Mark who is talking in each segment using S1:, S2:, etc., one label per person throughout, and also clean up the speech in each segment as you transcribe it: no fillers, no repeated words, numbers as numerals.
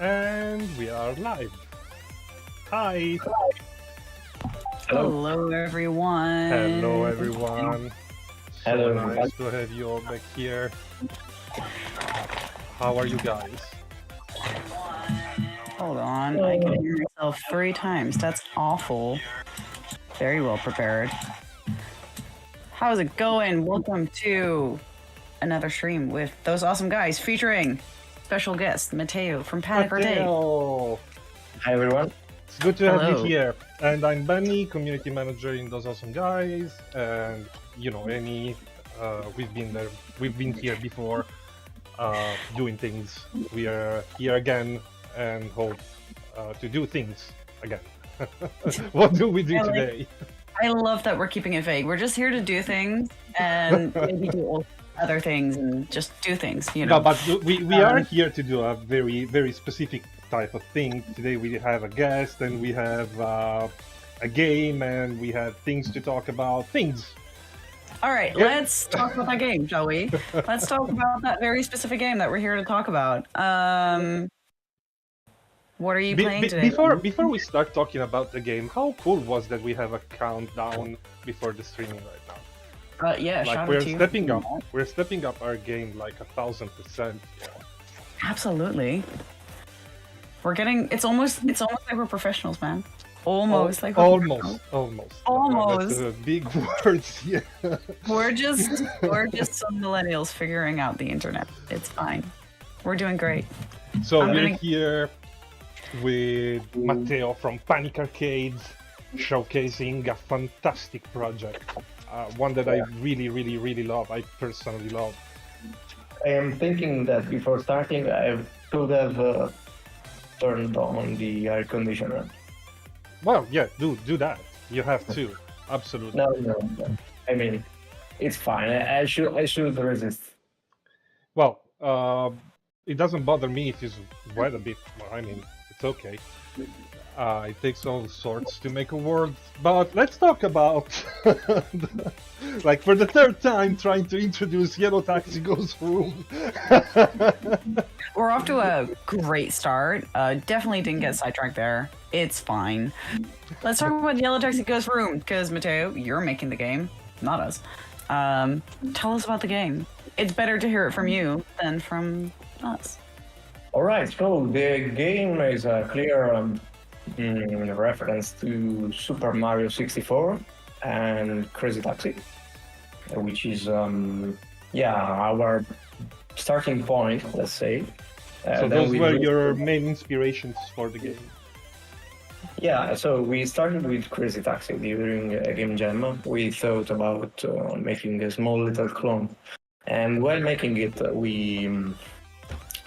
S1: And we are live. Hi.
S2: Hello, everyone.
S1: Hello, everyone.
S3: Hello,
S1: So nice to have you all back here. How are you guys?
S2: Hold on, I can hear myself 3 times. That's awful. Very well prepared. How's it going? Welcome to another stream with those awesome guys featuring special guest Matteo from Panic Day.
S1: Matteo.
S3: Hi everyone.
S1: It's good to have you
S2: Hello.
S1: here. And I'm Benny, community manager in Those Awesome Guys. And we've been there. We've been here before, doing things. We are here again and hope to do things again. What do we do today?
S2: I love that we're keeping it vague. We're just here to do things and maybe do other things and just do things, you know.
S1: No, but we are here to do a very, very specific type of thing. Today we have a guest and we have a game and we have things to talk about.
S2: All right,
S1: Yeah.
S2: let's talk about that game, shall we? Let's talk about that very specific game that we're here to talk about. What are you playing today?
S1: Before we start talking about the game, how cool was that we have a countdown before the streaming right now?
S2: Yeah,
S1: Like
S2: shout
S1: we're
S2: out to you.
S1: stepping up. We're stepping up our game like 1000%. Yeah.
S2: Absolutely. We're getting. It's almost like we're professionals, man. Almost like we're professionals.
S1: Almost. That's big words here.
S2: We're just some millennials figuring out the internet. It's fine. We're doing great.
S1: So
S2: I'm
S1: we're
S2: gonna-
S1: here with Matteo from Panic Arcades, showcasing a fantastic project, one that I really, really, really love. I personally love.
S3: I am thinking that before starting, I should have turned on the air conditioner.
S1: Well, yeah, do that. You have to, absolutely.
S3: No. I mean, it's fine. I should resist.
S1: Well, it doesn't bother me if it's wet a bit. I mean, it's okay. It takes all sorts to make a world. But let's talk about, like for the third time, trying to introduce Yellow Taxi Goes Vroom.
S2: We're off to a great start. Definitely didn't get sidetracked there. It's fine. Let's talk about Yellow Taxi Goes Vroom, because Matteo, you're making the game, not us. Tell us about the game. It's better to hear it from you than from us.
S3: All right. So the game is a clear reference to Super Mario 64 and Crazy Taxi, which is our starting point, let's say.
S1: So
S3: Then
S1: those
S3: we
S1: were
S3: moved-
S1: your main inspirations for the game.
S3: Yeah, so we started with Crazy Taxi during a game jam. We thought about making a small little clone. And while making it, we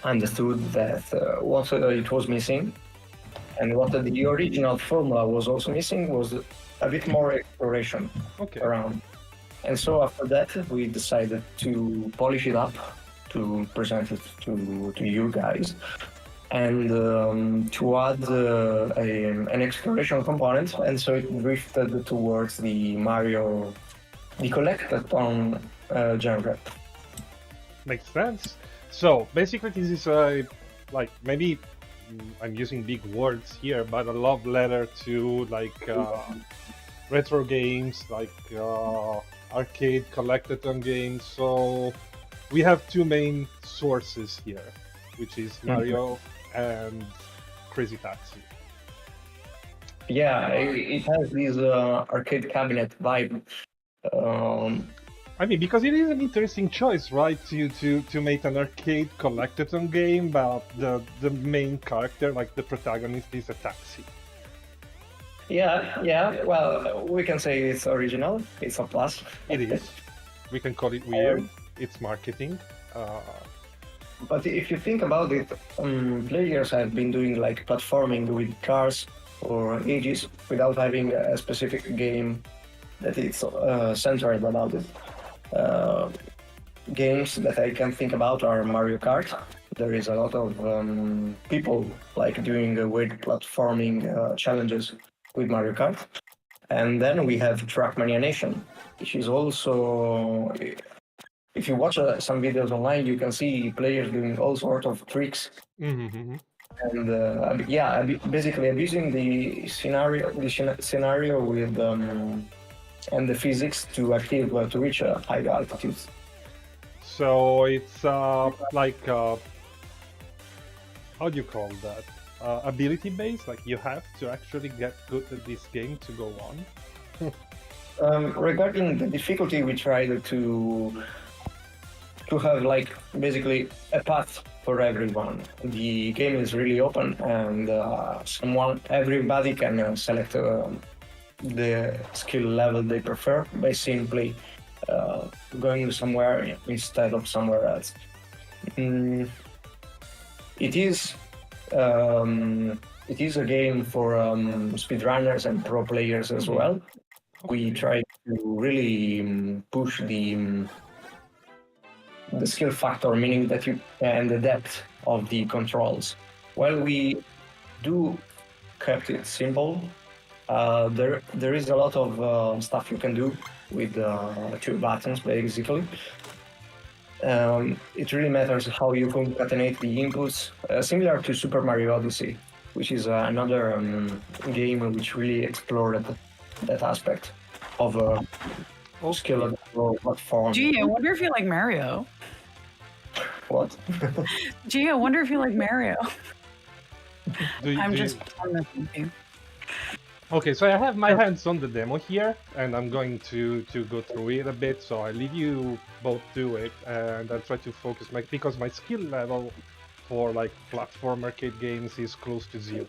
S3: understood that what it was missing and what the original formula was also missing was a bit more exploration
S1: Okay.
S3: around. And so after that, we decided to polish it up, to present it to you guys, and to add an exploration component. And so it drifted towards the collectathon genre.
S1: Makes sense. So basically, this is like maybe I'm using big words here, but a love letter to like retro games, like arcade collectathon games. So we have two main sources here, which is Mario and Crazy Taxi.
S3: Yeah, it has this arcade cabinet vibe.
S1: I mean, because it is an interesting choice, right? To make an arcade collectathon game, but the main character, like the protagonist, is a taxi.
S3: Yeah. Well, we can say it's original. It's a plus.
S1: It is. We can call it weird. It's marketing.
S3: But if you think about it, players have been doing like platforming with cars for ages without having a specific game that it's centered about it. Games that I can think about are Mario Kart. There is a lot of people like doing weird platforming challenges with Mario Kart. And then we have Trackmania Nation, which is also, if you watch some videos online, you can see players doing all sorts of tricks
S1: Mm-hmm.
S3: And basically abusing the scenario with and the physics to achieve to reach high altitudes.
S1: So it's like how do you call that? Ability based. Like you have to actually get good at this game to go on.
S3: Regarding the difficulty, we tried to have like basically a path for everyone. The game is really open, and everybody can select the skill level they prefer by simply going somewhere instead of somewhere else. It is a game for speedrunners and pro players as well. We try to really push the skill factor, meaning that and the depth of the controls. While we do kept it simple, there is a lot of stuff you can do with 2 buttons, basically. It really matters how you concatenate the inputs, similar to Super Mario Odyssey, which is another game which really explored that aspect of skill of the platform.
S2: Gee, I wonder if you like Mario.
S3: What?
S2: Gee, I wonder if you like Mario. I'm
S1: Do
S2: just
S1: you-
S2: messing with you.
S1: Okay, so I have my hands on the demo here, and I'm going to go through it a bit. So I leave you both do it, and I'll try to focus because my skill level for like platform arcade games is close to 0,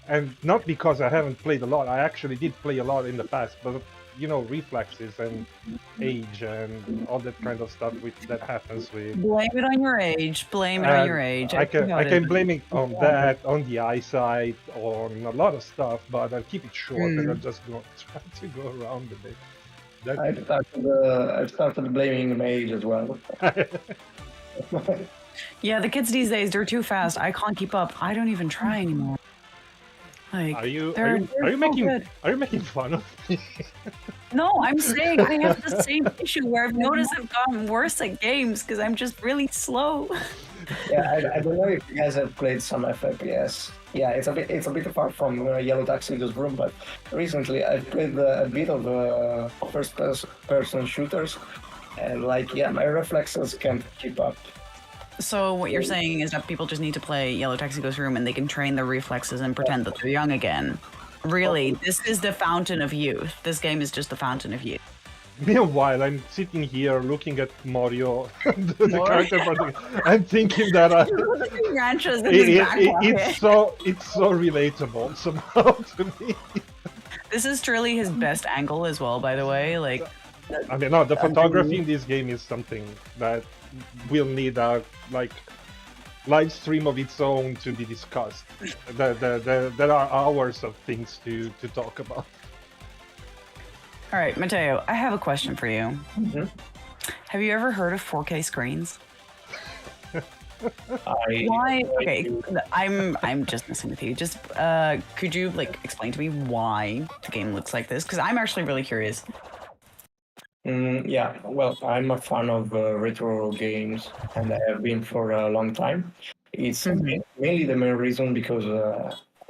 S1: and not because I haven't played a lot. I actually did play a lot in the past, but you know, reflexes and age and all that kind of stuff that happens with.
S2: Blame it on your age. Blame it on your age.
S1: I
S2: see how it
S1: can
S2: is.
S1: blame it on that, on the eyesight, on a lot of stuff, but I'll keep it short and I'll just try to go around a bit.
S3: I've started blaming my age as well.
S2: Yeah, the kids these days, they're too fast. I can't keep up. I don't even try anymore. Like,
S1: Are you
S2: they're so good.
S1: making fun of me?
S2: No, I'm saying I have the same issue where I've noticed I've gotten worse at games because I'm just really slow.
S3: Yeah, I don't know if you guys have played some FPS. Yeah, it's a bit far from Yellow Taxi Goes Vroom, but recently I've played a bit of first-person shooters, and like, yeah, my reflexes can't keep up.
S2: So what you're saying is that people just need to play Yellow Taxi Goes Vroom and they can train their reflexes and pretend that they're young again. Really, this is the fountain of youth. This game is just the fountain of youth.
S1: Meanwhile, I'm sitting here looking at Mario, the character part. I'm thinking that
S2: Ranches in his back pocket.
S1: it's so relatable somehow to me.
S2: This is truly his best angle as well, by the way. Like,
S1: I mean, no, the photography in this game is something that will need a live stream of its own to be discussed. There are hours of things to talk about.
S2: all right, Matteo, I have a question for you.
S3: Mhm.
S2: Have you ever heard of 4K screens?
S3: I-
S2: Why? Okay, I'm just messing with you. Just could you like explain to me why the game looks like this? Because I'm actually really curious.
S3: Yeah, well, I'm a fan of retro games, and I have been for a long time. It's mainly the main reason because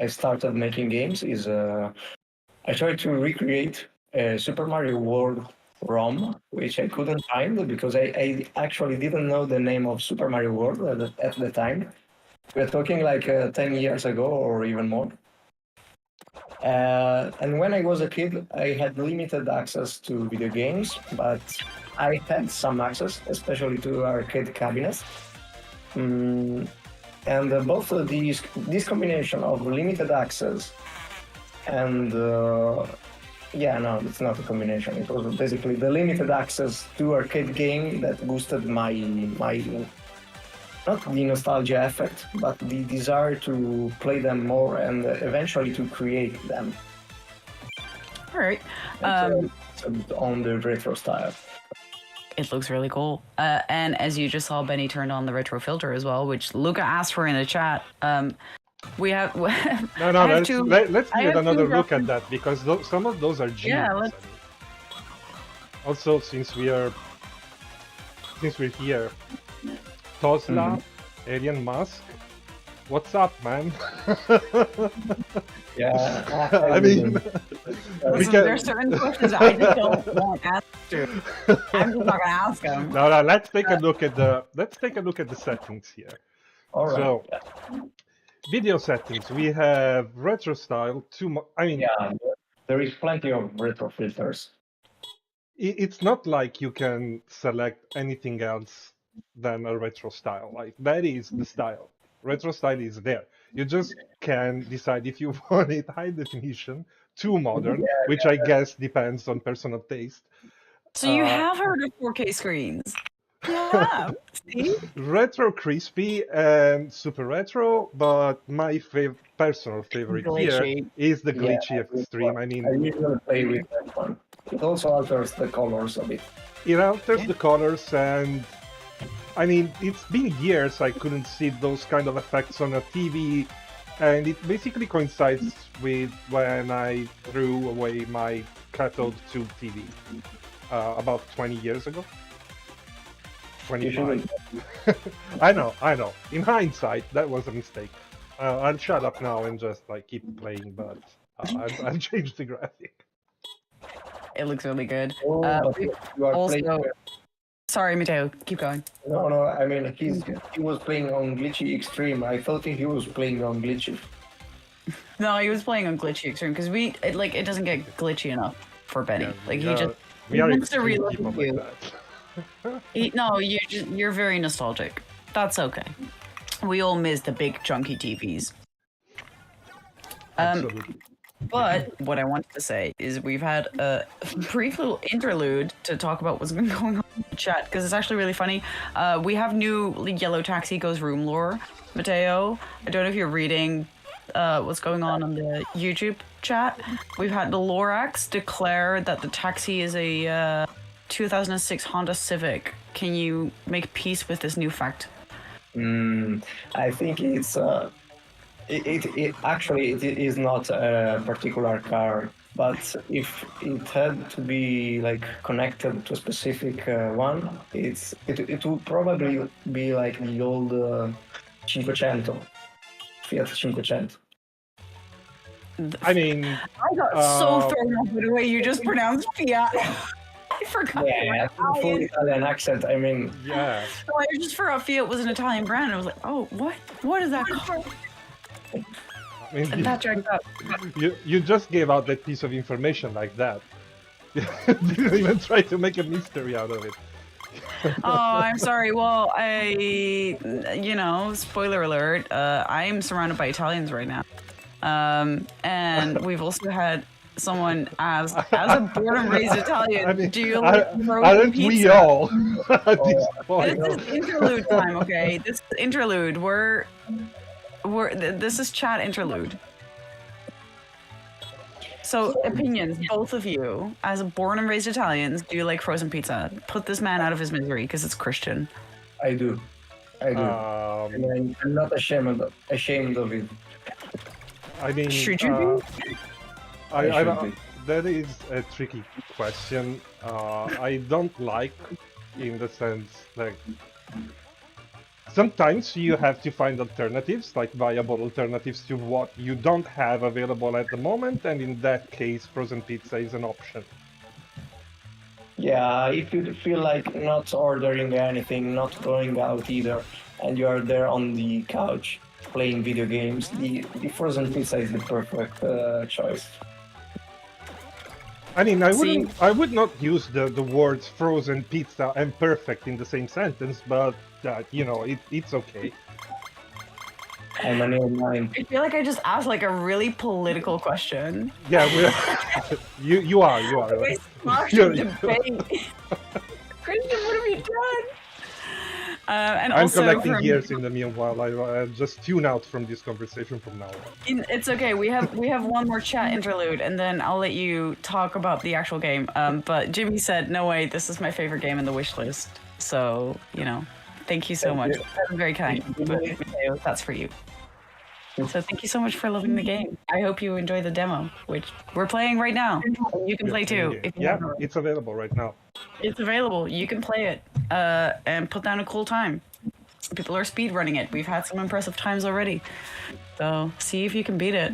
S3: I started making games is I tried to recreate Super Mario World ROM, which I couldn't find because I actually didn't know the name of Super Mario World at the time. We're talking like 10 years ago or even more. And when I was a kid, I had limited access to video games, but I had some access, especially to arcade cabinets. And both of this combination of limited access and yeah, no, it's not a combination. It was basically the limited access to arcade game that boosted my not the nostalgia effect, but the desire to play them more and eventually to create them.
S2: All right.
S3: On the retro style.
S2: It looks really cool. And as you just saw, Benny turned on the retro filter as well, which Luca asked for in the chat. We have.
S1: No,
S2: I have
S1: let's
S2: I
S1: give it
S2: have
S1: another
S2: two
S1: look at that because some of those are genius.
S2: Yeah, let's-
S1: Also, since we're here, Tosla, Alien Mask, What's up, man?
S3: Yeah,
S1: I mean, we
S2: Listen,
S1: can.
S2: there's certain questions I just don't want answered. I'm just not gonna ask them.
S1: No, let's take a look at the settings here.
S3: all right.
S1: So, video settings. We have retro style.
S3: Yeah, there is plenty of retro filters.
S1: It's not like you can select anything else than a retro style. Like that is the style. Retro style is there. You just can decide if you want it high definition, too modern, which I guess depends on personal taste.
S2: So you have heard of 4K screens? Yeah. See?
S1: Retro crispy and super retro, but my personal favorite here
S2: Glitchy.
S1: is the
S3: Yeah,
S1: glitchy extreme. I mean,
S3: I usually play with that one. It also alters the colors a bit.
S1: it alters the colors, and I mean, it's been years I couldn't see those kind of effects on a TV, and it basically coincides with when I threw away my cathode tube TV about 20 years ago. 25. I know. In hindsight, that was a mistake. I'll shut up now and just like keep playing, but I've changed the graphic.
S2: It looks really good.
S3: Oh, you are
S2: Also,
S3: playing.
S2: sorry, Matteo, keep going.
S3: No. I mean, he was playing on glitchy extreme. I thought he was playing on glitchy.
S2: No, he was playing on glitchy extreme because it doesn't get glitchy enough for Benny.
S1: Yeah,
S2: he just
S1: we are
S2: wants to
S1: extreme
S2: relook
S1: people
S2: at
S1: like
S2: you.
S1: that.
S2: No, you're very nostalgic. That's okay. We all miss the big chunky TVs.
S1: Absolutely.
S2: But what I wanted to say is we've had a brief little interlude to talk about what's been going on in the chat because it's actually really funny. We have new Yellow Taxi Goes Vroom lore, Matteo. I don't know if you're reading what's going on the YouTube chat. We've had the Lorax declare that the taxi is a 2006 Honda Civic. Can you make peace with this new fact?
S3: I think it's it actually it is not a particular car, but if it had to be like connected to a specific one, it would probably be like the old 500 Fiat 500.
S1: I mean,
S2: I got so thrown off by the way you just pronounced Fiat. I forgot.
S3: Yeah, full Italian accent. I mean,
S1: yeah.
S2: So I just forgot Fiat was an Italian brand. I was like, oh, what? What is that car?
S1: I mean,
S2: And that dragged up.
S1: you just gave out that piece of information like that. You didn't even try to make a mystery out of it.
S2: Oh, I'm sorry. Well, spoiler alert, I'm surrounded by Italians right now. And we've also had someone as a born and raised Italian,
S1: I mean,
S2: do you like frozen
S1: aren't
S2: pizza?
S1: we all at this point?
S2: This is interlude time, okay? This is interlude. This is chat interlude. So, opinions, both of you, as born and raised Italians, do you like frozen pizza? Put this man out of his misery because it's Christian.
S3: I do. And I'm not ashamed of it.
S1: I mean,
S2: Should you be?
S1: That is a tricky question. I don't like, in the sense like sometimes you have to find alternatives, like viable alternatives to what you don't have available at the moment, and in that case, frozen pizza is an option.
S3: Yeah, if you feel like not ordering anything, not going out either, and you are there on the couch playing video games, the frozen pizza is the perfect choice.
S1: I mean, I would not use the words frozen pizza and perfect in the same sentence, but it's okay.
S3: I'm a new mind.
S2: I feel like I just asked like a really political question.
S1: Yeah, you are.
S2: We sparked a debate. Christian, what have you done? And
S1: I'm
S2: also
S1: collecting years in the meanwhile. I just tune out from this conversation from now on.
S2: It's okay. We have one more chat interlude, and then I'll let you talk about the actual game. But Jimmy said, "No way, this is my favorite game in the wish list." So thank you so much. That's very kind. But Mateo, that's for you. So thank you so much for loving the game. I hope you enjoy the demo, which we're playing right now. You can play too. If you want.
S1: It's available right now.
S2: It's available. You can play it and put down a cool time. People are speed running it. We've had some impressive times already. So see if you can beat it.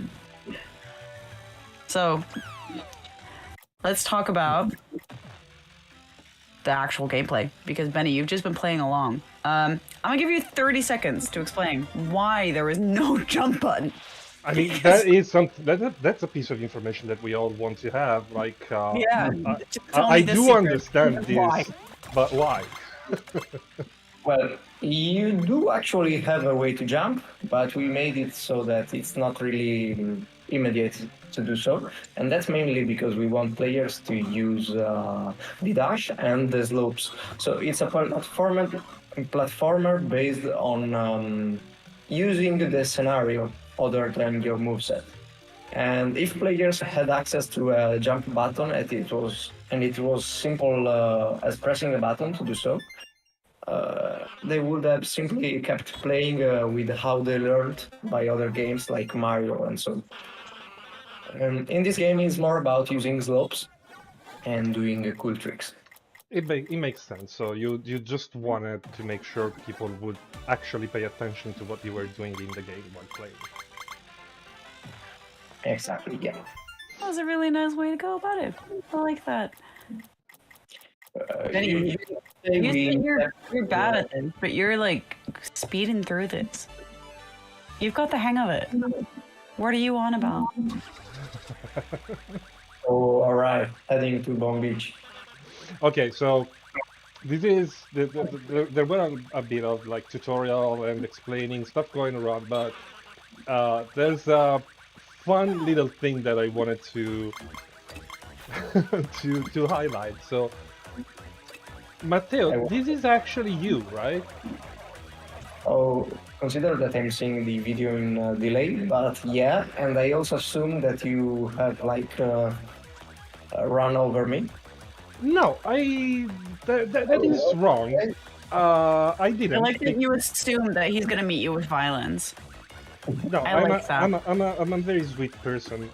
S2: So let's talk about the actual gameplay, because Benny, you've just been playing along. I'm gonna give you 30 seconds to explain why there is no jump button.
S1: I mean, that is something. That's a piece of information that we all want to have. Like,
S2: Yeah,
S1: I do understand this,
S2: why?
S1: but why?
S3: Well, you do actually have a way to jump, but we made it so that it's not really immediate to do so. And that's mainly because we want players to use the dash and the slopes. So it's a platformer based on using the scenario other than your moveset. And if players had access to a jump button, it was simple as pressing a button to do so, they would have simply kept playing with how they learned by other games like Mario and so. In this game, it's more about using slopes and doing cool tricks.
S1: It makes sense. So you just wanted to make sure people would actually pay attention to what you were doing in the game while playing.
S3: Exactly, yeah.
S2: That was a really nice way to go about it. I like that. Benny, you're bad at this, but you're like speeding through this. You've got the hang of it. What are you on about?
S3: Oh, all right. Heading to Long Beach.
S1: Okay, so this is there were a bit of like tutorial and explaining stuff going around, but there's a fun little thing that I wanted to to highlight. So, Matteo, this is actually you, right?
S3: Oh, consider that I'm seeing the video in delay, but yeah, and I also assume that you have like run over me.
S1: No, that is wrong. I didn't.
S2: I like that you assume that he's gonna meet you with violence.
S1: No,
S2: I like that.
S1: I'm a very sweet person,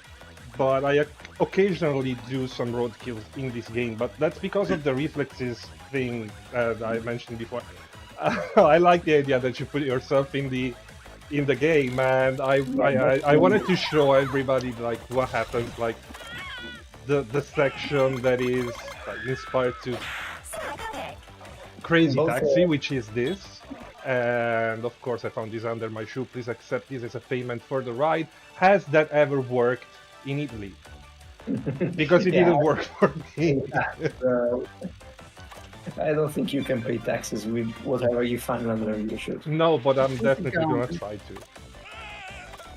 S1: but I occasionally do some roadkills in this game. But that's because of the reflexes thing that I mentioned before. I like the idea that you put yourself in the game, and I wanted to show everybody like what happens, like the section that is like, inspired to Crazy Taxi, which is this. And of course I found this under my shoe. Please accept this as a payment for the ride. Has that ever worked in Italy? Because it didn't work for me.
S3: I don't think you can pay taxes with whatever you find under your shoes.
S1: No, but I'm definitely gonna try to.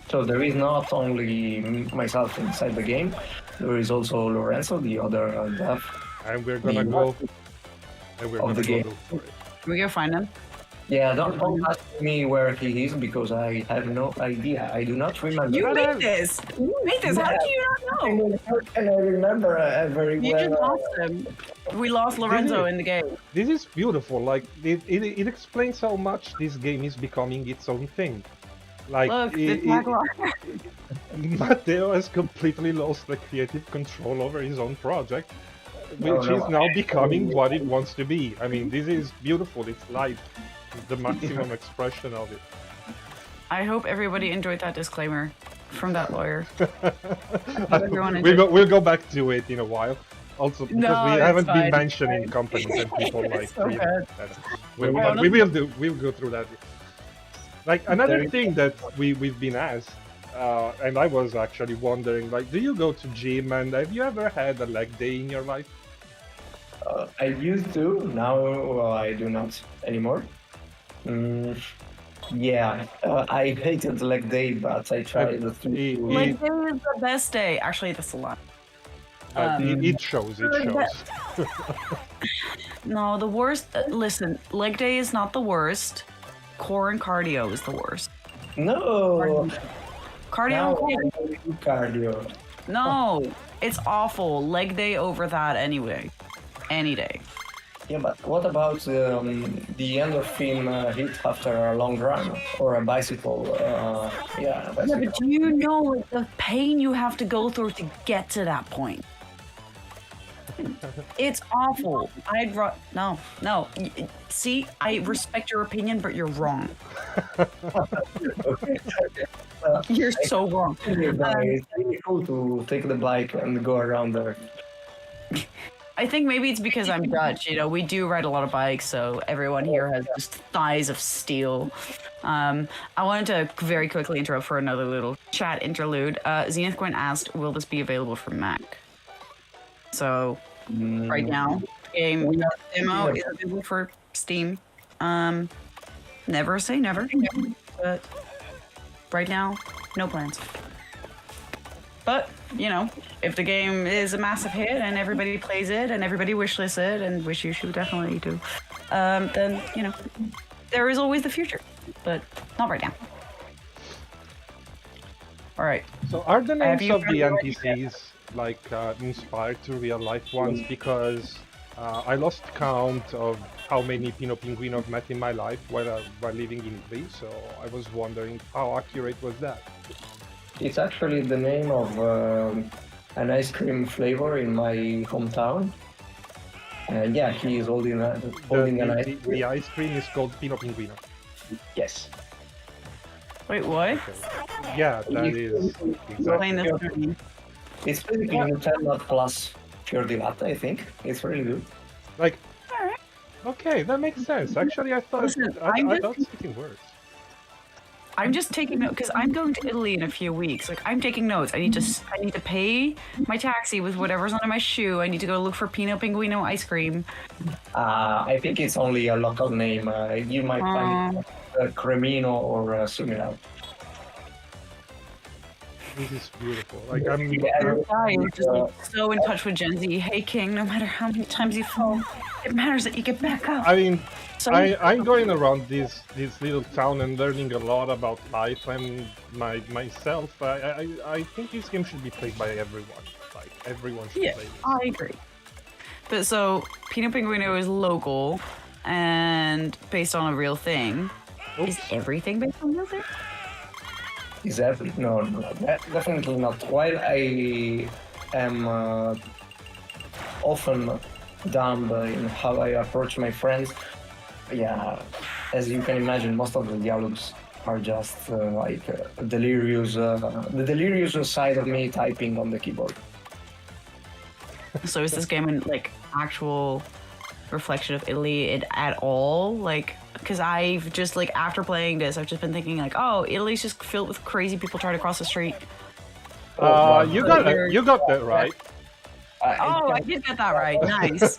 S3: So there is not only myself inside the game, there is also Lorenzo, the other dev.
S1: And we're gonna go. And we're gonna go for it.
S2: Can we go find him?
S3: Yeah, don't ask me where he is because I have no idea. I do not remember.
S2: You made this! You made this! How do you not know?
S3: How can I remember very
S2: You
S3: well?
S2: just lost him. We lost Lorenzo in the game.
S1: This is beautiful. Like it explains how much this game is becoming its own thing. Like
S2: Look, the tagline.
S1: Matteo has completely lost the creative control over his own project, which is now becoming what it wants to be. I mean, this is beautiful. It's life, the maximum expression of it.
S2: I hope everybody enjoyed that disclaimer from that lawyer.
S1: We'll go back to it in a while. Also, because we haven't been mentioning companies and people like
S2: so
S1: we'll go through that. Like another thing that we've been asked, and I was actually wondering, like, do you go to gym and have you ever had a leg day in your life?
S3: I used to. Now I do not anymore. Yeah, I hated leg day, but I tried to.
S2: Leg day is the best day. Actually, that's a lot.
S1: It shows. It shows.
S2: No, the worst. Listen, leg day is not the worst. Core and cardio is the worst.
S3: No.
S2: Cardio.
S3: Cardio.
S2: No, it's awful. Leg day over that anyway. Any day.
S3: Yeah, but what about the endorphin hit after a long run or a bicycle? Yeah,
S2: but do you know the pain you have to go through to get to that point? It's awful. No. See, I respect your opinion, but you're wrong.
S3: Okay.
S2: You're so wrong.
S3: It's really cool to take the bike and go around there.
S2: I think maybe it's because I'm Dutch. You know, we do ride a lot of bikes, so everyone here has just thighs of steel. I wanted to very quickly interrupt for another little chat interlude. Zenith Gwen asked, "Will this be available for Mac?" So right now, game demo is available for Steam. Never say never, but right now, no plans. But, you know, if the game is a massive hit and everybody plays it and everybody wishlists it, and which you should definitely do, then, you know, there is always the future. But not right now. All right.
S1: So are the names
S2: you
S1: of the
S2: found
S1: NPCs like inspired to real life ones? Because I lost count of how many Pino Pinguino I've met in my life while living in Italy, so I was wondering how accurate was that?
S3: It's actually the name of an ice cream flavor in my hometown. And yeah, he is holding an ice cream.
S1: The ice cream is called Pino Pinguino.
S3: Yes.
S2: Wait, what?
S1: Okay. Yeah, that is
S2: Explain this to me.
S3: It's basically Nutella plus fior di latte, I think. It's really good.
S1: like,
S2: Alright.
S1: okay, that makes sense. Actually, I thought
S2: Listen,
S1: I
S2: I'm
S1: thought it's getting worse.
S2: I'm just taking note because I'm going to Italy in a few weeks. Like I'm taking notes. I need to pay my taxi with whatever's under my shoe. I need to go look for Pino Pinguino ice cream.
S3: I think it's only a local name. You might find Cremino or similar.
S1: This is beautiful. Like I'm.
S2: Guy is just like, so in touch with Gen Z. Hey King, no matter how many times you fall, it matters that you get back up.
S1: I mean,
S2: So
S1: I'm going around this little town and learning a lot about life and myself. I think this game should be played by everyone. Like everyone should
S2: yeah,
S1: play this.
S2: I agree. But so Pino Pinguino is local and based on a real thing.
S1: Oops.
S2: Is everything based on a real thing?
S3: Is that no, definitely not. While I am often dumb in how I approach my friends, yeah, as you can imagine, most of the dialogues are just delirious, the delirious side of me typing on the keyboard.
S2: So is this game an like actual reflection of Italy at all? Like, because I've just like after playing this, I've just been thinking like, oh, Italy's just filled with crazy people trying to cross the street.
S1: You got that right.
S2: Oh, I did get that right. Nice.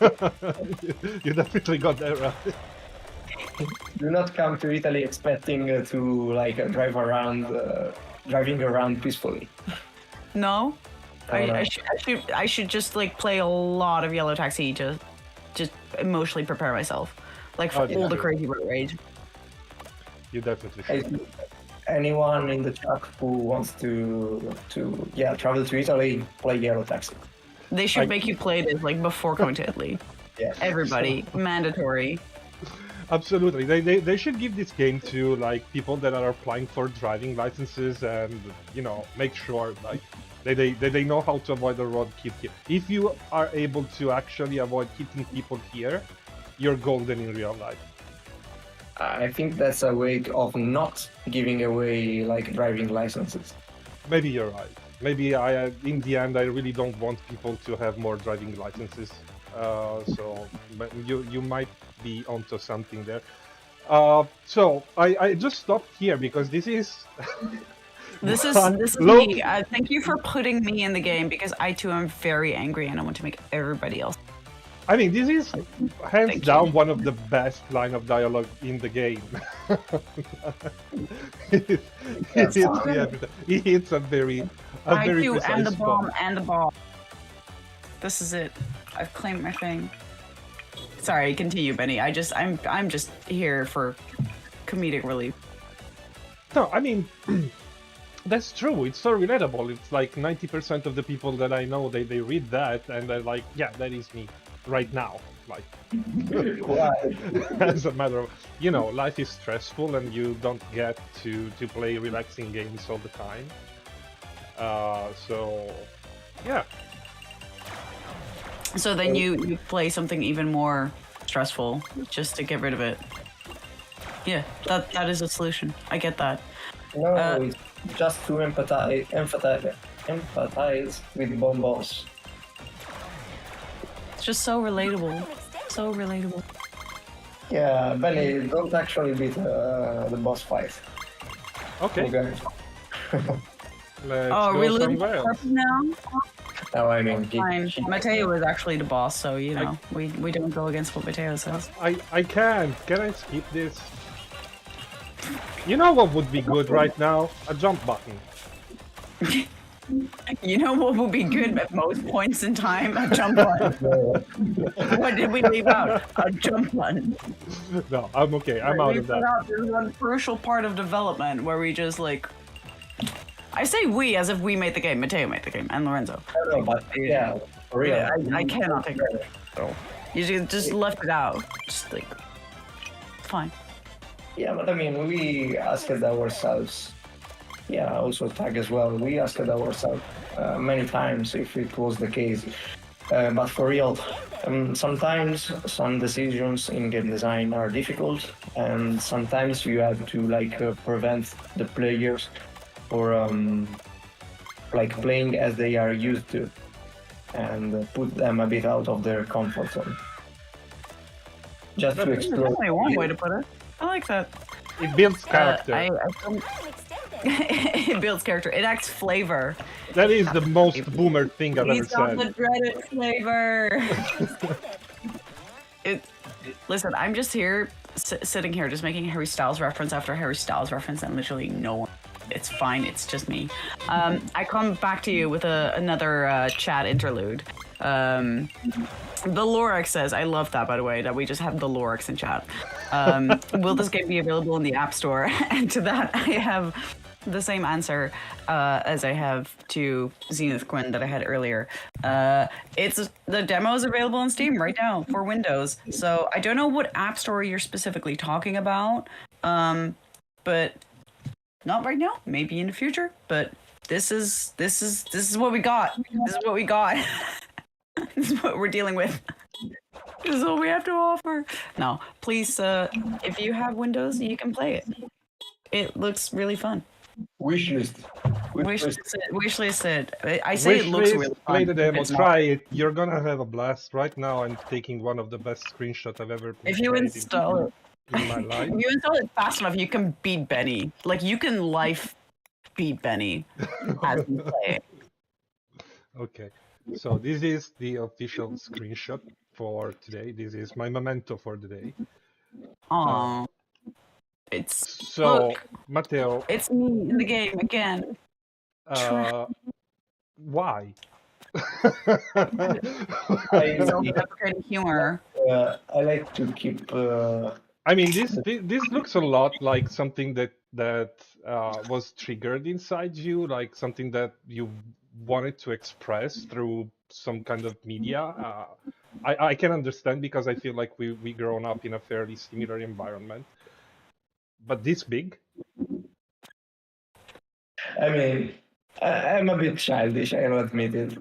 S1: You definitely got that right.
S3: Do not come to Italy expecting to like driving around peacefully.
S2: No,
S3: Oh, no.
S2: I should just like play a lot of Yellow Taxi to just emotionally prepare myself, like for
S1: Oh,
S2: all the
S1: yeah.
S2: crazy road rage.
S1: You definitely
S3: Hey,
S1: should.
S3: anyone in the chat who wants to travel to Italy, play Yellow Taxi.
S2: They should make you play this like before coming to Italy.
S3: Yeah.
S2: Everybody, mandatory.
S1: Absolutely, they should give this game to like people that are applying for driving licenses and make sure like they know how to avoid the road kit here. If you are able to actually avoid hitting people here, you're golden in real life.
S3: I think that's a way of not giving away like driving licenses.
S1: Maybe you're right. Maybe in the end I really don't want people to have more driving licenses. So but you might be onto something there. So I just stopped here because this is
S2: This is
S1: Low-
S2: me. Thank you for putting me in the game because I too am very angry and I want to make everybody else.
S1: I mean, this is hands
S2: Thank
S1: down
S2: you.
S1: one of the best line of dialogue in the game. It hits a very
S2: I do,
S1: precise
S2: and the bomb,
S1: spot.
S2: and the ball. This is it. I've claimed my thing. Sorry, continue, Benny. I'm just here for comedic relief.
S1: No, I mean, that's true. It's so relatable. It's like 90% of the people that I know, they read that and they're like, yeah, that is me right now. Like, as a matter of, life is stressful and you don't get to play relaxing games all the time. So, yeah.
S2: So then you play something even more stressful just to get rid of it. Yeah, that is a solution. I get that.
S3: No, it's just to empathize with bombos.
S2: It's just so relatable. So relatable.
S3: Yeah, Benny, don't actually beat the boss fight.
S1: Okay. Let's
S2: Oh,
S1: go
S2: we losing
S1: somewhere else.
S2: purple now?
S3: No, I mean,
S2: Fine. Mateo is actually the boss, so you know we don't go against what Mateo says.
S1: I can't. Can I skip this? You know what would be good right now? A jump button.
S2: You know what will be good at most points in time? A jump button. What did we leave out? A jump button.
S1: No, I'm okay. I'm out of that.
S2: There's one crucial part of development where we just like. I say we as if we made the game. Mateo made the game, and Lorenzo.
S3: I don't know, but yeah, for real.
S2: Yeah, I cannot take credit. So you just left it out. Just like, fine.
S3: Yeah, but I mean, we asked ourselves. Yeah, also tag as well. We asked ourselves many times if it was the case. But for real, sometimes some decisions in game design are difficult, and sometimes you have to prevent the players or playing as they are used to, and put them a bit out of their comfort zone. Just to
S2: There's
S3: explore.
S2: only one way to put it. I like that.
S1: It builds character.
S2: It builds character. It adds flavor.
S1: That is the most boomer thing I've ever
S2: He's got
S1: said.
S2: the dreaded flavor. Listen, I'm just here, sitting here, just making Harry Styles reference after Harry Styles reference, and literally no one. It's fine. It's just me. I come back to you with another chat interlude. The Lorix says, I love that, by the way, that we just have the Lorix in chat. Will this game be available in the App Store? And to that, I have the same answer as I have to Zenith Quinn that I had earlier. The demo is available on Steam right now for Windows. So I don't know what App Store you're specifically talking about, but not right now. Maybe in the future. But this is what we got. This is what we got. This is what we're dealing with. This is all we have to offer. No, please, if you have Windows, you can play it. It looks really fun.
S3: Wishlist.
S2: Wishlist it. I say it looks really fun.
S1: Play the demo,
S2: It's not.
S1: try it. You're gonna have a blast. Right now, I'm taking one of the best screenshots I've ever
S2: If you
S1: made
S2: install it,
S1: in my life.
S2: if you install it fast enough, you can beat Benny. Like you can life beat Benny as you play it.
S1: Okay, so this is the official screenshot for today. This is my memento for the day.
S2: Aww. It's
S1: So,
S2: look,
S1: Matteo,
S2: it's me in the game again.
S1: why?
S2: Self-deprecating humor.
S3: I like to keep.
S1: I mean, this looks a lot like something that was triggered inside you, like something that you wanted to express through some kind of media. I can understand because I feel like we grown up in a fairly similar environment, but this big.
S3: I mean, I'm a bit childish. I'll admit it.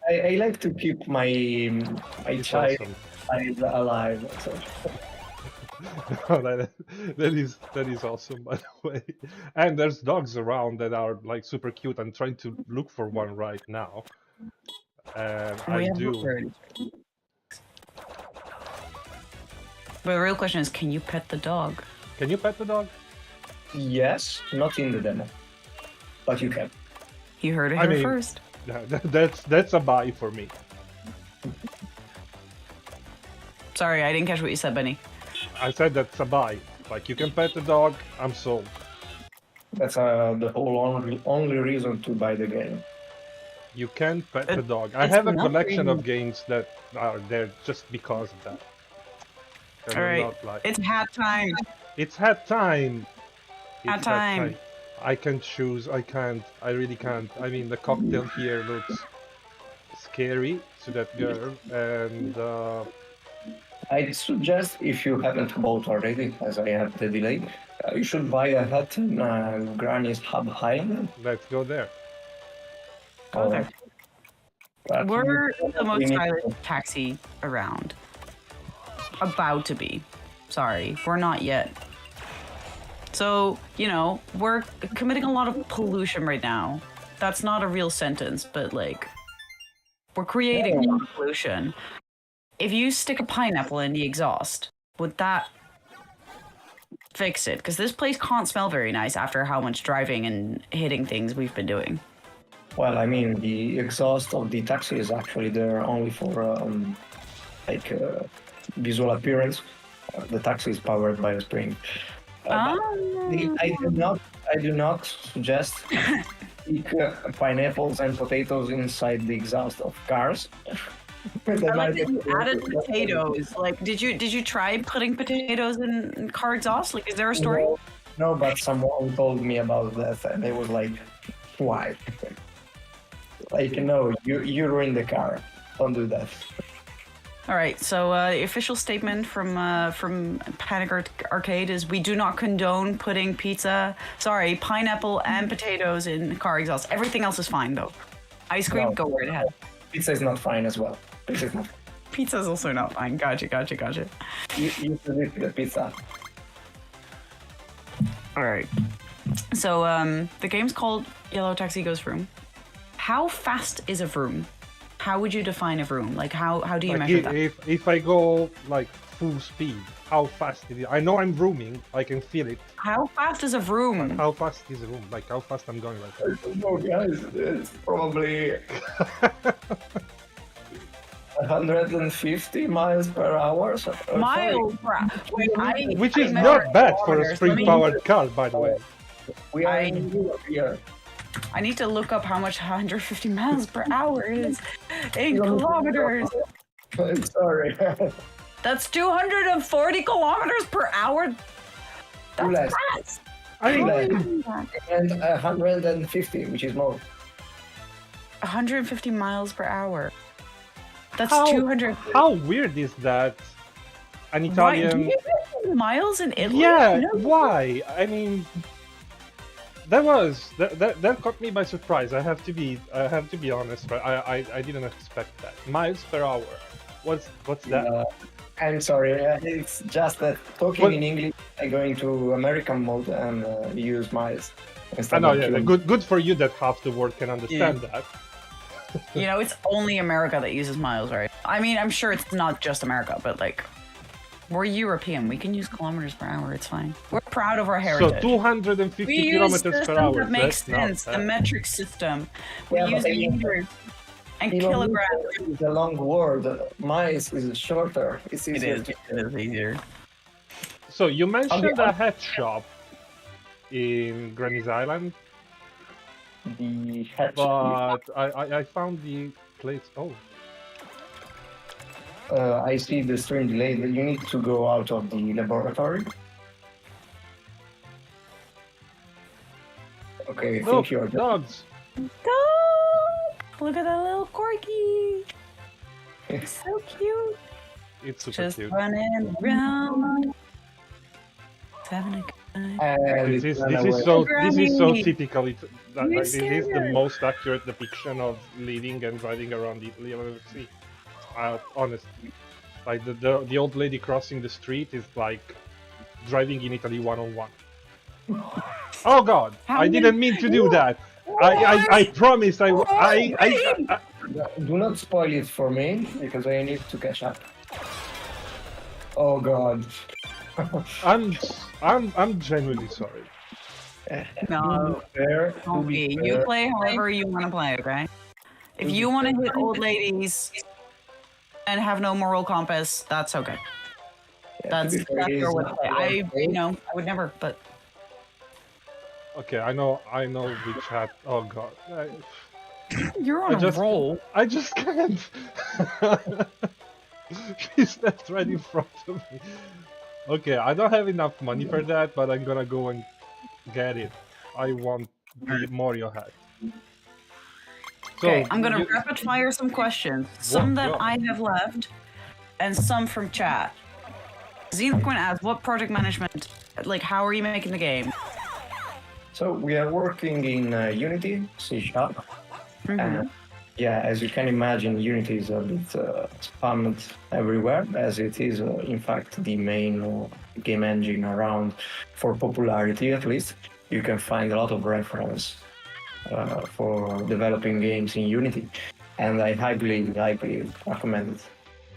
S3: I like to keep my
S1: It's
S3: child
S1: awesome.
S3: alive. So.
S1: that is awesome, by the way. And there's dogs around that are like super cute. I'm trying to look for one right now, and
S2: We
S1: I
S2: have
S1: do.
S2: birds. But the real question is, can you pet the dog?
S1: Can you pet the dog?
S3: Yes, not in the demo, but you can.
S2: You heard it
S1: I
S2: here
S1: mean-
S2: first.
S1: Yeah, that's a buy for me.
S2: Sorry, I didn't catch what you said, Benny.
S1: I said that's a buy. Like you can pet the dog, I'm sold.
S3: That's the whole only reason to buy the game.
S1: You can pet the dog. I
S2: it's
S1: have a
S2: not
S1: collection of
S2: really-
S1: games that are there just because of that. And
S2: All
S1: I'm
S2: right,
S1: not like,
S2: it's hat time.
S1: it's hat time.
S2: Hat time.
S1: I can choose. I can't. I really can't. I mean, the cocktail here looks scary to that girl, and
S3: I'd suggest if you haven't bought already, as I have the delay, you should buy a hat in Granny's Hub High.
S1: let's go there.
S2: Go there.
S3: But
S2: We're the
S3: we
S2: most
S3: need
S2: stylish
S3: to-
S2: taxi around. About to be. Sorry, we're not yet. So, you know, we're committing a lot of pollution right now. That's not a real sentence, but like, we're creating a lot of pollution. If you stick a pineapple in the exhaust, would that fix it? Because this place can't smell very nice after how much driving and hitting things we've been doing.
S3: Well, I mean, the exhaust of the taxi is actually there only for like visual appearance. The taxi is powered by a spring. I do not suggest eat pineapples and potatoes inside the exhaust of cars.
S2: I like that you added potatoes. Like, did you try putting potatoes in car exhaust? Like, is there a story?
S3: No, but someone told me about that, and it was like, why? Like, no, you ruined the car. Don't do that.
S2: All right. So the official statement from Panic Arcade is we do not condone putting pineapple and potatoes in car exhaust. Everything else is fine though. Ice cream,
S3: No.
S2: go right ahead.
S3: Pizza is not fine as well. Pizza is not.
S2: Pizza's also not fine. Gotcha.
S3: You should eat the pizza.
S2: All right. So the game's called Yellow Taxi Goes Vroom. How fast is a vroom? How would you define a vroom? Like how do you
S1: Like
S2: measure that?
S1: if I go like full speed, how fast is it? I know I'm vrooming, I can feel it.
S2: How fast is a vroom?
S1: How fast is a vroom? Like how fast I'm going right now?
S3: I don't know, guys. It's probably 150 miles per hour.
S2: Miles per hour. Wait,
S1: Which
S2: I
S1: is
S2: measure
S1: not bad for a
S2: kilometers. Let me-
S1: spring-powered car, by the way.
S3: We are
S2: I-
S3: in Europe here.
S2: I need to look up how much 150 miles per hour is in kilometers.
S3: Sorry.
S2: That's 240 kilometers per hour. That's
S3: Less.
S2: fast.
S1: I mean,
S3: And 150, which is more.
S2: 150 miles per hour. That's
S1: How-
S2: 200.
S1: how weird is that? An
S2: Why, do
S1: Italian.
S2: you get miles in Italy?
S1: Yeah,
S2: No.
S1: why? I mean, that caught me by surprise. I have to be honest, but I didn't expect that. Miles per hour. What's that?
S3: I'm sorry. It's just that talking
S1: Well-
S3: in English, I'm going to American mode and use miles.
S1: I
S3: instead
S1: know,
S3: of
S1: yeah,
S3: kilometers.
S1: good for you that half the world can understand that.
S2: You know, it's only America that uses miles, right? I mean, I'm sure it's not just America, but like, we're European. We can use kilometers per hour. It's fine. We're proud of our
S1: So
S2: heritage.
S1: 250
S2: We use
S1: kilometers per
S2: systems
S1: hour.
S2: that makes
S1: That's not
S2: sense. The
S1: bad.
S2: metric system. We
S3: Yeah,
S2: use
S3: but I mean-
S2: meters and
S3: Kilometer
S2: kilograms.
S3: is a long word. Miles is shorter. It's
S2: It
S3: easier
S2: is.
S3: to
S2: It is easier.
S1: So you mentioned
S3: Okay.
S1: a head shop in Granny's Island,
S3: the head.
S1: but I found the place. Oh,
S3: I see the stream delay. That you need to go out of the laboratory. Okay, I
S1: look,
S3: think you're.
S1: dogs.
S2: Look at that little corgi. It's so cute.
S1: It's super
S2: Just
S1: cute.
S2: running around. It's having a good time.
S3: And
S1: This
S3: it's
S1: is
S3: run
S1: this is
S3: away.
S1: so this is so
S2: Granny.
S1: typical.
S2: You're
S1: This is the
S2: scared.
S1: most accurate depiction of living and driving around Italy I've ever seen. Honestly, like the old lady crossing the street is like driving in Italy 101. Oh God!
S2: How
S1: I didn't mean to do that. I promise. I
S3: Do not spoil it for me because I need to catch up. Oh God.
S1: I'm genuinely sorry.
S2: No,
S3: Fair, to
S2: don't
S3: be
S2: be. You
S3: fair,
S2: play however you want to play, okay? If you want to hit old ladies and have no moral compass, that's okay.
S3: yeah, to
S2: That's
S3: be fair, it
S2: your
S3: is
S2: way.
S3: not
S2: I
S3: wrong.
S2: I would never, but
S1: Okay, I know which hat. Oh God.
S2: you're on
S1: just-
S2: a roll.
S1: I just can't. She's left right in front of me. Okay, I don't have enough money for that, but I'm gonna go and get it. I want the Mario hat. So,
S2: Okay, I'm gonna
S1: you-
S2: rapid fire some questions. Some that
S1: go.
S2: I have left, and some from chat. Xenoquint asks, "What project management? Like, how are you making the game?"
S3: So we are working in Unity, C#,
S2: Mhm.
S3: Yeah, as you can imagine, Unity is a bit spammed everywhere, as it is, in fact, the main game engine around for popularity, at least. You can find a lot of reference for developing games in Unity, and I highly recommend it.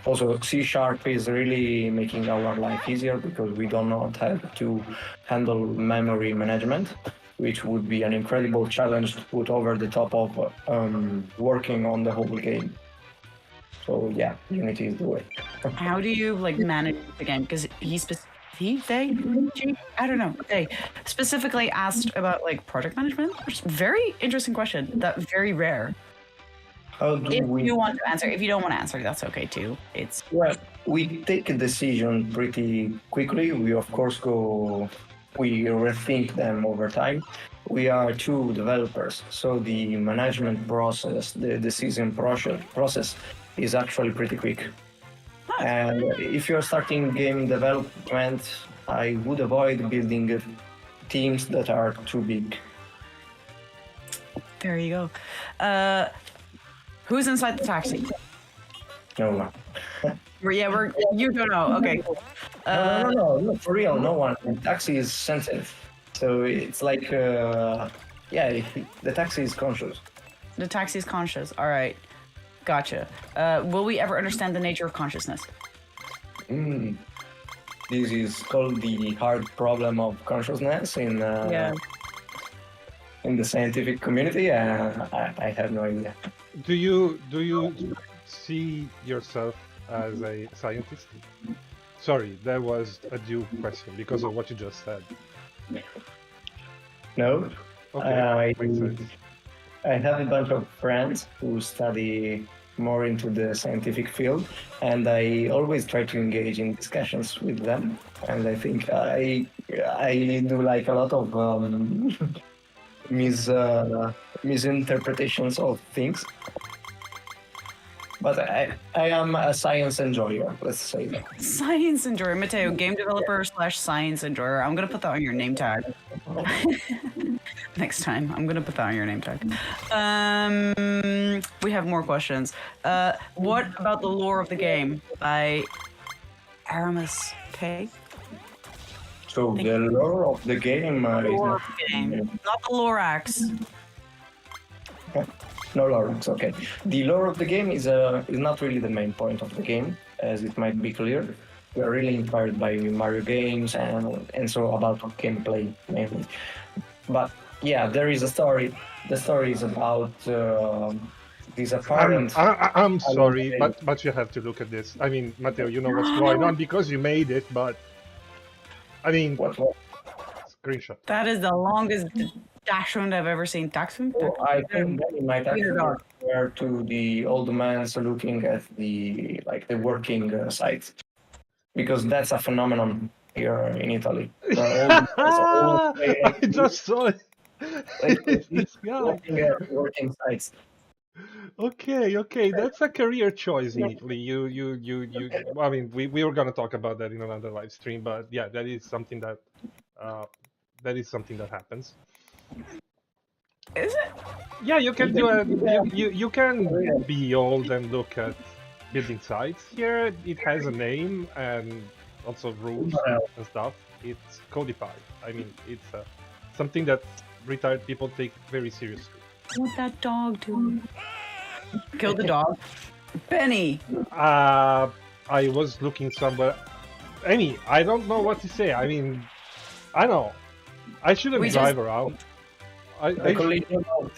S3: Also, C# is really making our life easier because we do not have to handle memory management, which would be an incredible challenge to put over the top of working on the whole game. So yeah, Unity is the way.
S2: How do you like manage the game? Because I don't know. They specifically asked about like project management. Which is a very interesting question. That very rare.
S3: How do
S2: If
S3: we?
S2: you want to answer, if you don't want to answer, that's okay too. It's
S3: Well, we take a decision pretty quickly. We of course we rethink them over time. We are two developers, so the management process, the decision process is actually pretty quick. And if you're starting game development, I would avoid building teams that are too big.
S2: there you go. Who's inside the taxi?
S3: No one.
S2: We're you don't know. Okay, cool.
S3: No, for real, no one. Taxi is sensitive, so it's like, yeah, the taxi is conscious.
S2: The taxi's conscious. All right, gotcha. Will we ever understand the nature of consciousness?
S3: This is called the hard problem of consciousness in the scientific community. I have no idea.
S1: Do you see yourself as a scientist? Sorry, that was a due question because of what you just said.
S3: No.
S1: Okay, makes sense.
S3: I have a bunch of friends who study more into the scientific field, and I always try to engage in discussions with them. And I think I do like a lot of misinterpretations of things. But I am a science enjoyer, let's say that.
S2: Science enjoyer, Matteo, game developer / science enjoyer. I'm gonna put that on your name tag. Next time, I'm gonna put that on your name tag. We have more questions. What about the lore of the game by Aramis K?
S3: So the lore of the game is
S2: Lore
S3: not
S2: of the game, not the Lorax.
S3: no lore. It's okay. The lore of the game is not really the main point of the game, as it might be clear. We are really inspired by Mario games and so about gameplay mainly. But yeah, there is a story. The story is about this apparent.
S1: I'm sorry, but you have to look at this. I mean, Matteo, you know what's going on because you made it, but I mean,
S3: What?
S1: screenshot.
S2: That is the longest dachshund I've ever seen. Dachshund?
S3: I think that it might actually refer to the old man looking at the working sites, because that's a phenomenon here in Italy.
S1: I just saw it. It's this guy.
S3: Looking at working sites.
S1: Okay, that's a career choice in Italy. You. I mean, we were gonna talk about that in another live stream, but yeah, that is something that happens.
S2: Is it?
S1: Yeah, you can do a you can be old and look at building sites. Here it has a name and also rules and stuff. It's codified. I mean, it's something that retired people take very seriously.
S2: What that dog do? Kill the dog. Benny!
S1: I was looking somewhere. Amy, I don't know what to say. I mean, I know. I shouldn't drive around.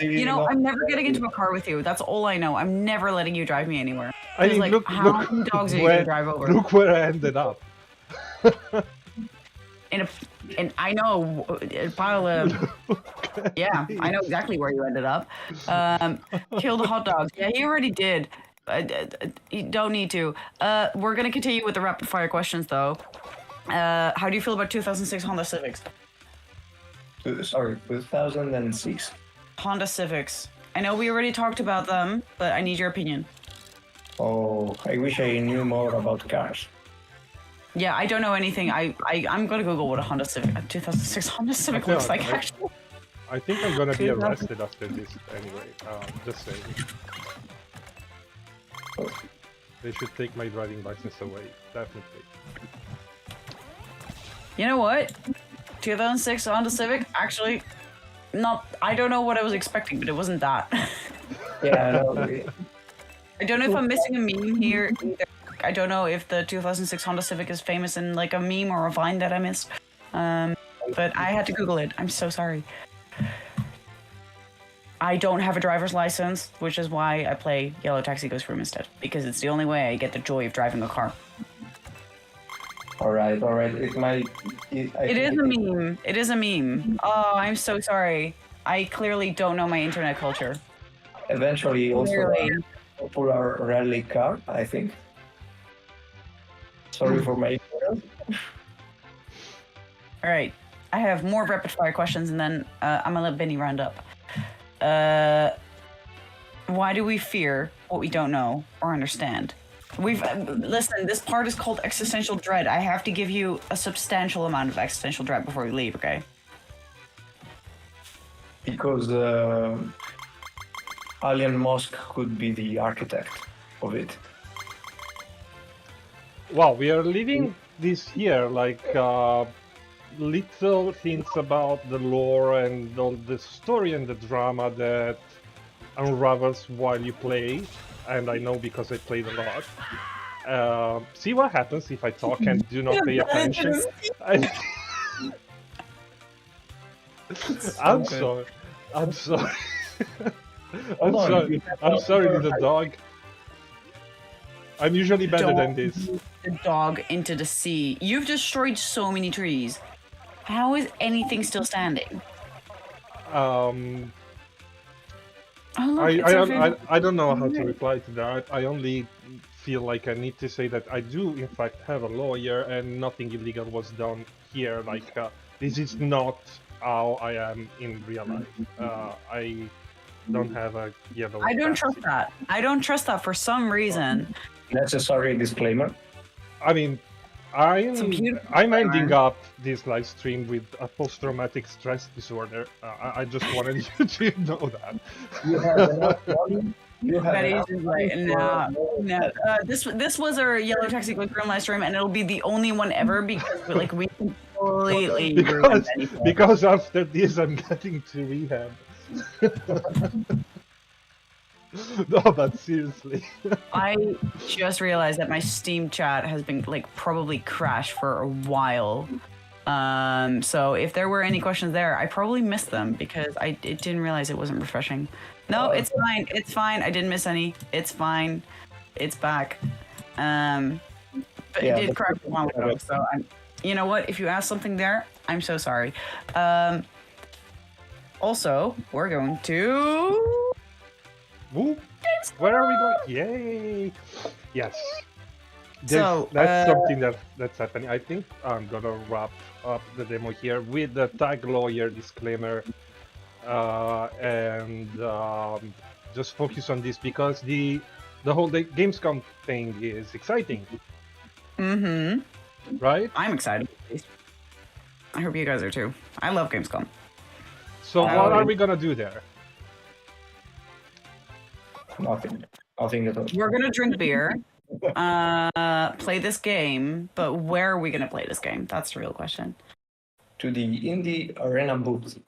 S2: You know, I'm never getting into a car with you. That's all I know. I'm never letting you drive me anywhere.
S1: I mean,
S2: like, how many dogs are you gonna drive over?
S1: Look where I ended up.
S2: And I know a pile of. Yeah, I know exactly where you ended up. Kill the hot dogs. Yeah, he already did. You don't need to. We're gonna continue with the rapid fire questions though. How do you feel about 2006 Honda Civics?
S3: Sorry, 2006.
S2: Honda Civics. I know we already talked about them, but I need your opinion.
S3: Oh, I wish I knew more about cars.
S2: Yeah, I don't know anything. I'm gonna Google what a Honda Civic, a 2006 Honda Civic looks like. Actually,
S1: I think I'm gonna be arrested after this anyway. Just saying. They should take my driving license away, definitely.
S2: You know what? 2006 Honda Civic, actually, not. I don't know what I was expecting, but it wasn't that.
S3: Yeah, no,
S2: I don't know if I'm missing a meme here either. I don't know if the 2006 Honda Civic is famous in like a meme or a Vine that I missed. But I had to Google it. I'm so sorry. I don't have a driver's license, which is why I play Yellow Taxi Goes Vroom instead, because it's the only way I get the joy of driving a car.
S3: all right. It might.
S2: It is a meme. It is a meme. Oh, I'm so sorry. I clearly don't know my internet culture.
S3: Eventually, also
S2: Clearly.
S3: a popular rally car, I think. Sorry for my ignorance.
S2: All right. I have more rapid fire questions, and then I'm gonna let Benny round up. Why do we fear what we don't know or understand? Listen. This part is called existential dread. I have to give you a substantial amount of existential dread before we leave. Okay.
S3: Because Elon Musk could be the architect of it.
S1: Wow, we are leaving this here like little hints about the lore and all the story and the drama that unravels while you play, and I know because I played a lot. See what happens if I talk and do not pay attention. I'm sorry. I'm sorry. I'm sorry. I'm sorry, little dog. I'm usually better than this.
S2: The dog into the sea. You've destroyed so many trees. How is anything still standing? Oh, look,
S1: I don't know how to reply to that. I only feel like I need to say that I do, in fact, have a lawyer and nothing illegal was done here. Like, this is not how I am in real life. I don't have a yellow.
S2: I don't
S1: pass.
S2: trust that. I don't trust that for some reason.
S3: Necessary disclaimer.
S1: I mean, I'm ending up this live stream with a post-traumatic stress disorder. I just wanted you to know that.
S3: You have enough money. You have
S2: Betty's
S3: enough
S2: is like, no. This was our Yellow Taxi Goes Vroom live stream, and it'll be the only one ever because like we completely
S1: because after this I'm getting to rehab. No, but seriously.
S2: I just realized that my Steam chat has been like probably crashed for a while. So if there were any questions there, I probably missed them because I didn't realize it wasn't refreshing. No, it's fine. It's fine. I didn't miss any. It's fine. It's back. But
S3: Yeah,
S2: it did crash a while ago. So you know what? If you asked something there, I'm so sorry. Also, we're going to.
S1: Woo. Where are we going? Yay! Yes.
S2: So,
S1: That's something that's happening. I think I'm gonna wrap up the demo here with the tag lawyer disclaimer, and just focus on this because the whole Gamescom thing is exciting.
S2: Mm-hmm.
S1: Right?
S2: I'm excited. I hope you guys are too. I love Gamescom.
S1: So what are we gonna do there?
S3: Nothing at all.
S2: We're gonna drink beer, play this game, but where are we gonna play this game? That's the real question.
S3: To the indie arena booth.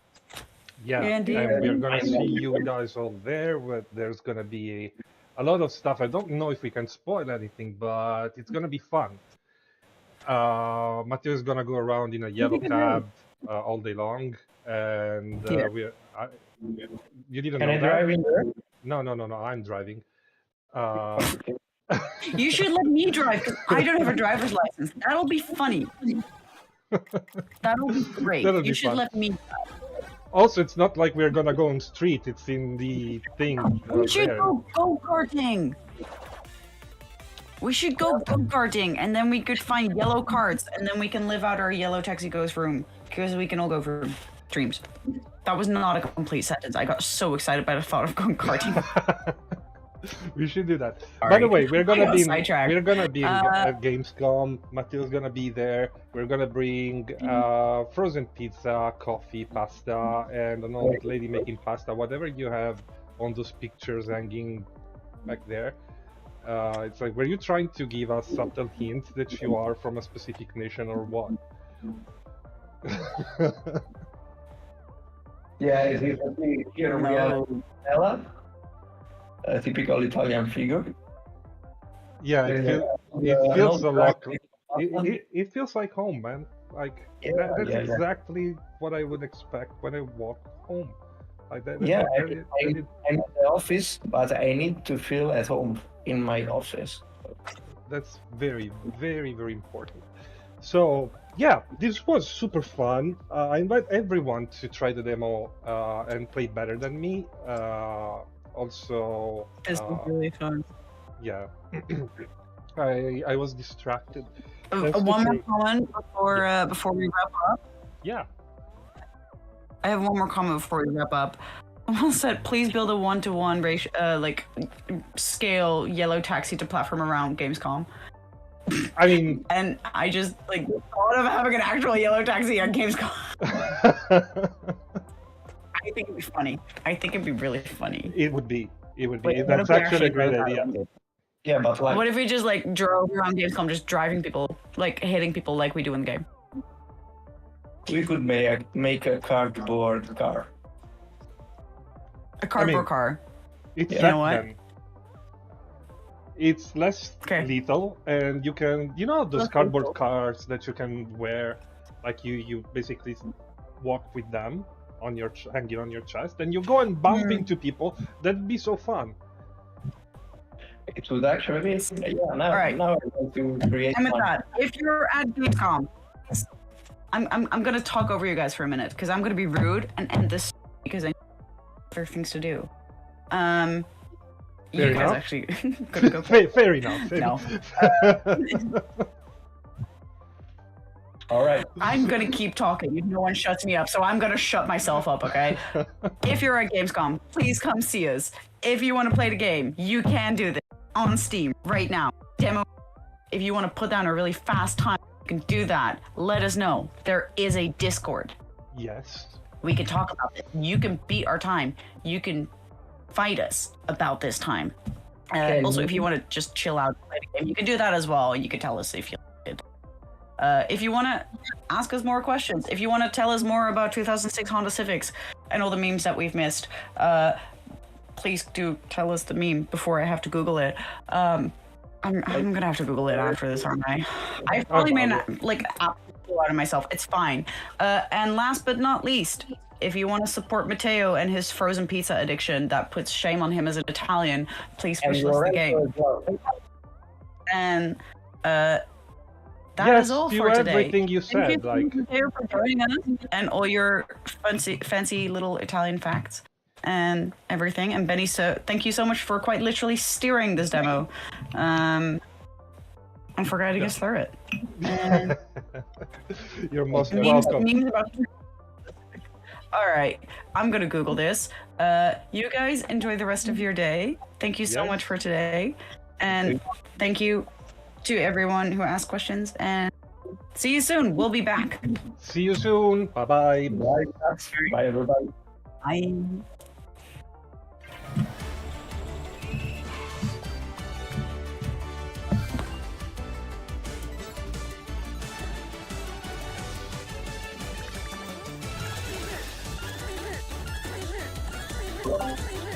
S1: Yeah, and we're gonna see you guys all there. But there's gonna be a lot of stuff. I don't know if we can spoil anything, but it's gonna be fun. Matteo is gonna go around in a yellow cab all day long, and you didn't
S3: Can
S1: know
S3: I
S1: that?
S3: drive in there?
S1: No, I'm driving.
S2: You should let me drive because I don't have a driver's license. That'll be funny. That'll be great.
S1: That'll be
S2: You should
S1: fun.
S2: let me drive.
S1: Also, it's not like we're gonna go on street. It's in the thing.
S2: We should
S1: there.
S2: go go-karting. We should go go-karting, and then we could find yellow carts, and then we can live out our Yellow Taxi Goes Vroom because we can all go for dreams. That was not a complete sentence. I got so excited by the thought of going karting.
S1: We should do that.
S2: Sorry.
S1: By the way, we're gonna
S2: got
S1: be
S2: sidetracked.
S1: at Gamescom. Mateo's gonna be there. We're gonna bring frozen pizza, coffee, pasta, and an old lady making pasta. Whatever you have on those pictures hanging back there. It's like, were you trying to give us subtle hints that you are from a specific nation or what?
S3: Yeah, here we have
S2: No.
S3: Ella, a typical Italian figure.
S1: Yeah, it feels a lot. It feels like home, man. Like that's
S3: yeah.
S1: exactly what I would expect when I walk home. Like that.
S3: Yeah,
S1: that is-
S3: I'm in the office, but I need to feel at home in my office.
S1: that's very, very, very important. So yeah, this was super fun. I invite everyone to try the demo and play better than me. Also,
S2: This was really fun.
S1: yeah, I was distracted. Thanks to
S2: One more
S1: Truth.
S2: comment before we wrap up.
S1: Yeah,
S2: I have one more comment before we wrap up. Someone said, please build a 1-to-1 ratio, like scale yellow taxi to platform around Gamescom.
S1: I mean,
S2: And I just like thought of having an actual yellow taxi on Gamescom. I think it'd be funny. I think it'd be really funny.
S1: it would be. It would be.
S2: Wait, what
S1: That's
S2: if we
S1: actually a great
S2: wrote that
S1: idea.
S2: on it?
S3: Yeah, but like,
S2: What if we just like drove around Gamescom, just driving people, like hitting people like we do in the game?
S3: we could make a cardboard car.
S2: A cardboard
S1: mean-
S2: car.
S1: It's
S3: You
S1: that
S2: know what?
S1: then. It's less
S2: Okay.
S1: lethal, and you can, those
S2: Less
S1: cardboard
S2: lethal.
S1: cars that you can wear, like you basically walk with them on your hanging on your chest, and you go and bump into people. That'd be so fun.
S3: It would actually be. Yeah, now,
S2: All right.
S3: now I want to create
S2: And with
S3: one.
S2: that, if you're at Gamescom, I'm gonna talk over you guys for a minute because I'm gonna be rude and end this because I have other things to do.
S1: Fair
S2: You guys
S1: enough.
S2: actually gonna go. For
S1: Fair enough. Fair
S2: No.
S1: enough.
S3: All right.
S2: I'm gonna keep talking. No one shuts me up, so I'm gonna shut myself up. Okay. If you're at Gamescom, please come see us. If you want to play the game, you can do this on Steam right now. Demo. If you want to put down a really fast time, you can do that. Let us know. There is a Discord.
S1: Yes.
S2: We can talk about it. You can beat our time. You can fight us about this time. Also, if you want to just chill out and play the game, you can do that as well. You can tell us if you like it. If you want to ask us more questions, if you want to tell us more about 2006 Honda Civics and all the memes that we've missed, please do tell us the meme before I have to Google it. I'm gonna have to Google it after this, aren't I? I've probably made like a fool out of myself. It's fine. And last but not least, if you want to support Matteo and his frozen pizza addiction that puts shame on him as an Italian, please
S3: And
S2: wishlist the game.
S3: Lorenzo as well.
S2: And that is
S1: Yes,
S2: all
S1: to
S2: for today.
S1: everything you
S2: Thank
S1: said.
S2: you,
S1: Like,
S2: Matteo, for joining us and all your fancy little Italian facts and everything. And Benny, so thank you so much for quite literally steering this demo and for guiding us through it. And
S1: you're most
S2: memes
S1: welcome.
S2: about. All right, I'm gonna Google this. You guys enjoy the rest of your day. Thank you so
S1: Yes.
S2: much for today, and thank you to everyone who asked questions. And see you soon. We'll be back.
S1: See you soon. Bye bye.
S3: Bye. Bye, everybody.
S2: Bye.
S4: Vrooming.